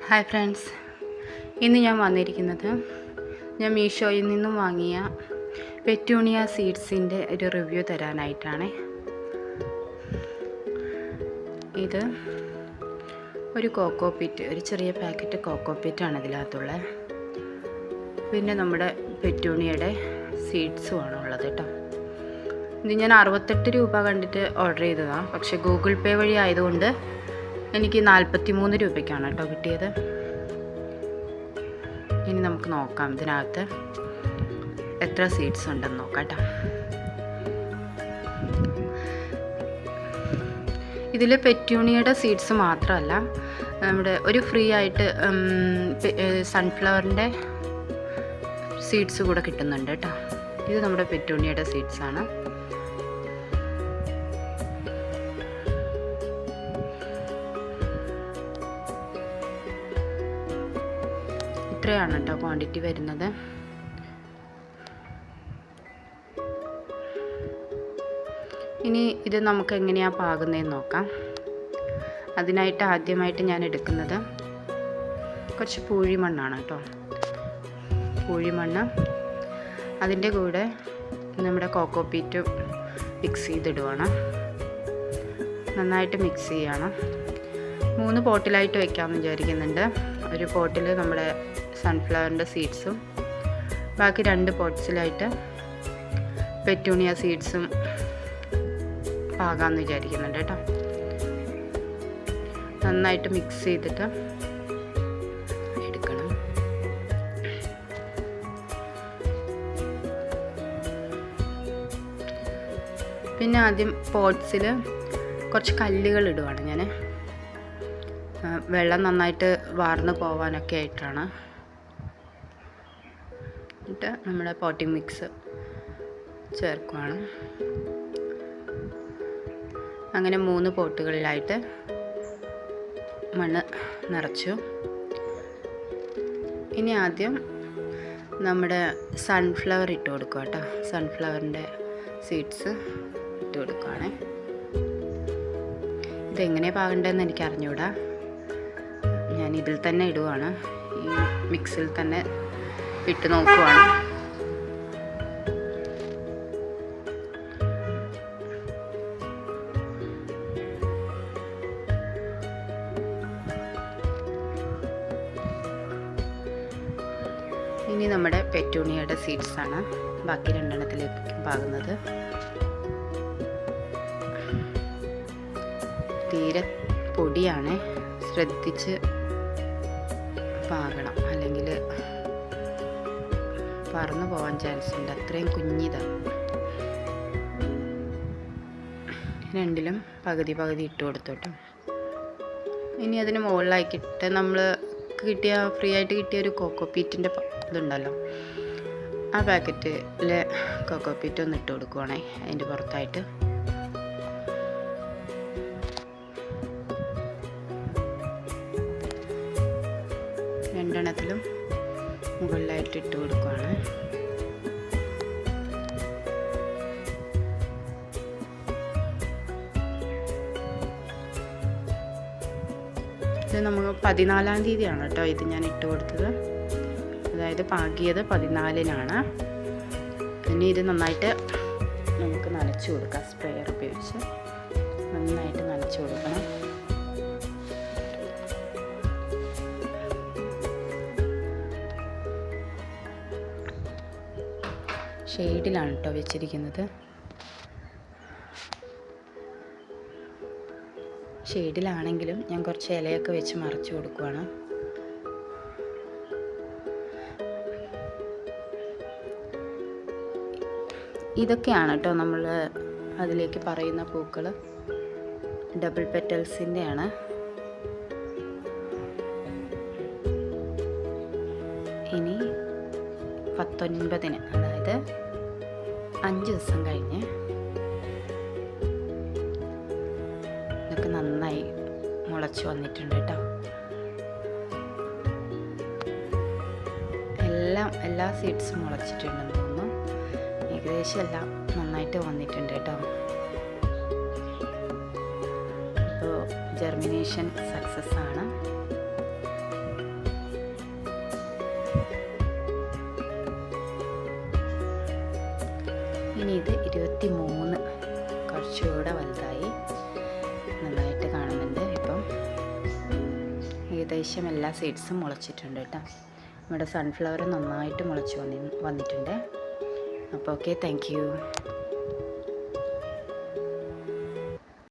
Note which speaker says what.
Speaker 1: Hi friends, ഇന്ന് ഞാൻ വന്നിരിക്കുന്നത് ഞാൻ മീഷോയിൽ നിന്നും വാങ്ങിയ പെറ്റൂണിയ സീഡ്സിൻ്റെ ഒരു റിവ്യൂ തരാനായിട്ടാണ്. ഇത് ഒരു കോക്കോപീറ്റ്, ഒരു ചെറിയ പാക്കറ്റ് കോക്കോപീറ്റാണ് ഇതിനകത്തുള്ളത്. പിന്നെ നമ്മുടെ പെറ്റൂണിയയുടെ സീഡ്സുമാണ് ഉള്ളത് കേട്ടോ. ഇത് ഞാൻ 68 രൂപ കണ്ടിട്ട് ഓർഡർ ചെയ്തതാണ്. പക്ഷേ ഗൂഗിൾ പേ വഴി ആയതുകൊണ്ട് എനിക്ക് 43 രൂപയ്ക്കാണ് കേട്ടോ കിട്ടിയത്. ഇനി നമുക്ക് നോക്കാം ഇതിനകത്ത് എത്ര സീഡ്സ് ഉണ്ടെന്ന് നോക്കാം കേട്ടോ. ഇതിൽ പെറ്റൂണിയയുടെ സീഡ്സ് മാത്രമല്ല, നമ്മുടെ ഒരു ഫ്രീ ആയിട്ട് സൺഫ്ലവറിൻ്റെ സീഡ്സ് കൂടെ കിട്ടുന്നുണ്ട് കേട്ടോ. ഇത് നമ്മുടെ പെറ്റൂണിയയുടെ സീഡ്സാണ്. ഇത്രയാണ് കേട്ടോ ക്വാണ്ടിറ്റി വരുന്നത്. ഇനി ഇത് നമുക്ക് എങ്ങനെയാണ് പാകുന്നതെന്ന് നോക്കാം. അതിനായിട്ട് ആദ്യമായിട്ട് ഞാൻ എടുക്കുന്നത് കുറച്ച് പൂഴിമണ്ണാണ് കേട്ടോ. പൂഴിമണ്ണ്, അതിൻ്റെ കൂടെ നമ്മുടെ കോക്കോപീറ്റ് മിക്സ് ചെയ്തിടുവാണ്. നന്നായിട്ട് മിക്സ് ചെയ്യണം. 3 പോട്ടിലായിട്ട് വയ്ക്കാമെന്ന് വിചാരിക്കുന്നുണ്ട്. ഒരു പോട്ടിൽ നമ്മുടെ സൺഫ്ലവറിൻ്റെ സീഡ്സും ബാക്കി 2 പോട്ട്സിലായിട്ട് പെറ്റൂണിയ സീഡ്സും പാകാമെന്ന് വിചാരിക്കുന്നുണ്ട് കേട്ടോ. നന്നായിട്ട് മിക്സ് ചെയ്തിട്ട് എടുക്കണം. പിന്നെ ആദ്യം പോട്ട്സിൽ കുറച്ച് കല്ലുകൾ ഇടുവാണ് ഞാൻ. വെള്ളം നന്നായിട്ട് വാർന്ന് പോവാനൊക്കെ ആയിട്ടാണ്. എന്നിട്ട് നമ്മുടെ പോട്ടിംഗ് മിക്സ് ചേർക്കുവാണ്. അങ്ങനെ 3 പോട്ടുകളിലായിട്ട് മണ്ണ് നിറച്ചു. ഇനി ആദ്യം നമ്മുടെ സൺഫ്ലവർ ഇട്ട് കൊടുക്കുക കേട്ടോ. സൺഫ്ലവറിൻ്റെ സീഡ്സ് ഇട്ട് കൊടുക്കുകയാണ്. ഇതെങ്ങനെ പാകേണ്ടതെന്ന് എനിക്ക് അറിഞ്ഞുകൂടാ. ഞാൻ ഇതിൽ തന്നെ ഇടുവാണ്, ഈ മിക്സിൽ തന്നെ ഇട്ട് നോക്കുവാണ്. ഇനി നമ്മുടെ പെറ്റൂണിയയുടെ സീഡ്സാണ് ബാക്കി 2 എണ്ണത്തിലേക്ക് പാകുന്നത്. തീരെ പൊടിയാണ്, ശ്രദ്ധിച്ച് പാകണം, അല്ലെങ്കിൽ പറന്നു പോകാൻ ചാൻസ് ഉണ്ട്. അത്രയും കുഞ്ഞിതാണ്. 2ലും പകുതി ഇട്ട് കൊടുത്തോട്ടോ. ഇനി അതിന് മുകളിലാക്കിയിട്ട് നമ്മൾ ഫ്രീ ആയിട്ട് കിട്ടിയ ഒരു കോക്കോപീറ്റിൻ്റെ ഇതുണ്ടല്ലോ, ആ പാക്കറ്റിൽ കോക്കോപീറ്റ് ഒന്ന് ഇട്ട് കൊടുക്കുവാണേ അതിൻ്റെ പുറത്തായിട്ട്. രണ്ടെണ്ണത്തിലും മുകളിലായിട്ട് ഇട്ട് കൊടുക്കുകയാണ്. ഇത് നമുക്ക് 14-ാം തീയതിയാണ് കേട്ടോ ഇത് ഞാൻ ഇട്ട് കൊടുത്തത്. അതായത് പാകിയത് 14-നാണ്. ഇനി ഇത് നന്നായിട്ട് നമുക്ക് നനച്ചു കൊടുക്കാം. സ്പ്രെയർ ഉപയോഗിച്ച് നന്നായിട്ട് നനച്ചു കൊടുക്കണം. ഷെയ്ഡിലാണ് കേട്ടോ വെച്ചിരിക്കുന്നത്. ഷെയ്ഡിലാണെങ്കിലും ഞാൻ കുറച്ച് ഇലയൊക്കെ വെച്ച് മറച്ചു കൊടുക്കുകയാണ്. ഇതൊക്കെയാണ് കേട്ടോ നമ്മൾ അതിലേക്ക് പറയുന്ന പൂക്കൾ. ഡബിൾ പെറ്റൽസിൻ്റെയാണ്. ഇനി 19-ന്, അതായത് 5 ദിവസം കഴിഞ്ഞ് ഇതൊക്കെ നന്നായി മുളച്ച് വന്നിട്ടുണ്ട് കേട്ടോ. എല്ലാ സീഡ്സും മുളച്ചിട്ടുണ്ടെന്ന് തോന്നുന്നു. ഏകദേശം എല്ലാം നന്നായിട്ട് വന്നിട്ടുണ്ട് കേട്ടോ. അപ്പോൾ ജെർമിനേഷൻ സക്സസ് ആണ്. ഇനി ഇത് 23 കുറച്ചുകൂടെ വലുതായി നന്നായിട്ട് കാണുന്നുണ്ട്. ഇപ്പം ഏകദേശം എല്ലാ സീഡ്സും മുളച്ചിട്ടുണ്ട് കേട്ടോ. നമ്മുടെ സൺഫ്ലവർ നന്നായിട്ട് മുളച്ച് വന്നിട്ടുണ്ട്. അപ്പോൾ ഓക്കെ, താങ്ക് യു.